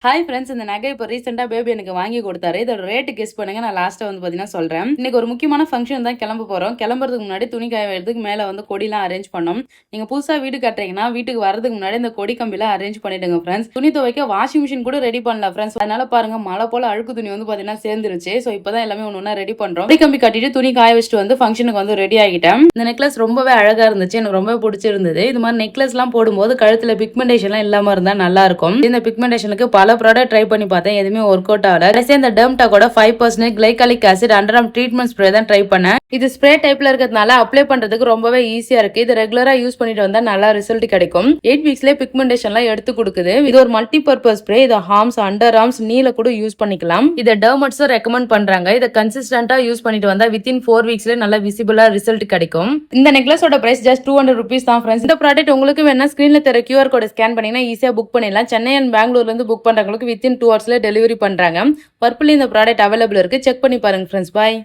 Hi friends, இந்த நகை இப்போ ரீசெண்டாக பேபி எனக்கு வாங்கி கொடுத்தாரு. இதோட ரேட்டு கெஸ் பண்ணுங்க. நான் லாஸ்ட்டாக வந்து பார்த்தீங்கன்னா சொல்கிறேன். இன்னைக்கு ஒரு முக்கியமான ஃபங்க்ஷன் தான் கிளம்ப போகிறோம். கிளம்புறதுக்கு முன்னாடி துணி காய வைக்கிறதுக்கு மேலே வந்து கொடிலாம் அரேஞ்ச் பண்ணோம். நீங்கள் புதுசாக வீடு கட்டுறீங்கன்னா வீட்டுக்கு வரதுக்கு முன்னாடி இந்த கொடி கம்பிலாம் அரேஞ்ச் பண்ணிடுங்க ஃப்ரெண்ட்ஸ். துணி துவைக்க வாஷிங் மிஷின் கூட ரெடி பண்ணல ஃப்ரெண்ட்ஸ். அதனால பாருங்க, மழை போல அழுக்கு துணி வந்து பார்த்தீங்கன்னா சேர்ந்துருச்சு. ஸோ இப்போ தான் எல்லாமே ஒன்று ஒன்றா ரெடி பண்ணுறோம். கொடி கம்பி கட்டிட்டு துணி காய வச்சுட்டு வந்து ஃபங்க்ஷனுக்கு வந்து ரெடி ஆகிட்டேன். இந்த நெக்லஸ் ரொம்பவே அழகாக இருந்துச்சு. எனக்கு ரொம்ப பிடிச்சிருந்தது. இது மாதிரி நெக்லஸ்லாம் போடும்போது கழுத்தில் பிக்மெண்டேஷன்லாம் இல்லாமல் இருந்தால் நல்லா இருக்கும். இந்த பிக்மெண்டேஷனுக்கு பல ப்ராடக்ட் ட்ரை பண்ணி பார்த்தேன், எதுவுமே ஒர்க் அவுட் ஆகல. கடைசியா இந்த டெர்ம்டாக்கோட 5% glycolic acid under treatment spray தான் ட்ரை பண்ணேன். இது ஸ்ப்ரே டைப்ல இருக்கிறதுனால அப்ளை பண்றதுக்கு ரொம்பவே ஈஸியா இருக்கு. இது ரெகுலரா யூஸ் பண்ணிட்டு வந்தா நல்லா ரிசல்ட் கிடைக்கும். 8 வீக்ஸ்லயே பிக்மெண்டேஷன்லாம் எடுத்து கொடுக்குது. இது ஒரு மல்டி பர்பஸ் ஸ்ப்ரே. இது ஆர்ம்ஸ், அண்டர் ஆர்ம்ஸ், நீல கூட யூஸ் பண்ணிக்கலாம். இதை டெர்மட்ஸும் ரெக்கமெண்ட் பண்றாங்க. இதை கன்சிஸ்டன்டா யூஸ் பண்ணிட்டு வந்தா வித்தின் 4 வீக்ஸ்ல நல்லா விசிபிளா ரிசல்ட் கிடைக்கும். இந்த நெக்லஸோட பிரைஸ் ஜஸ்ட் 200 rupees தான் ஃப்ரெண்ட்ஸ். இந்த ப்ராடக்ட் உங்களுக்கு வேணா ஸ்கிரீன்ல தெரிய QR கோட் ஸ்கேன் பண்ணீங்கன்னா ஈஸியா புக் பண்ணிடலாம். சென்னை அண்ட் பெங்களூர்ல இருந்து புக் பண்றவங்களுக்கு வித்தின் 2 hours டெலிவரி பண்றாங்க. பர்பிள் இந்த ப்ராடக்ட் அவைலபிள் இருக்கு. செக் பண்ணி பாருங்க ஃப்ரெண்ட்ஸ். பாய்.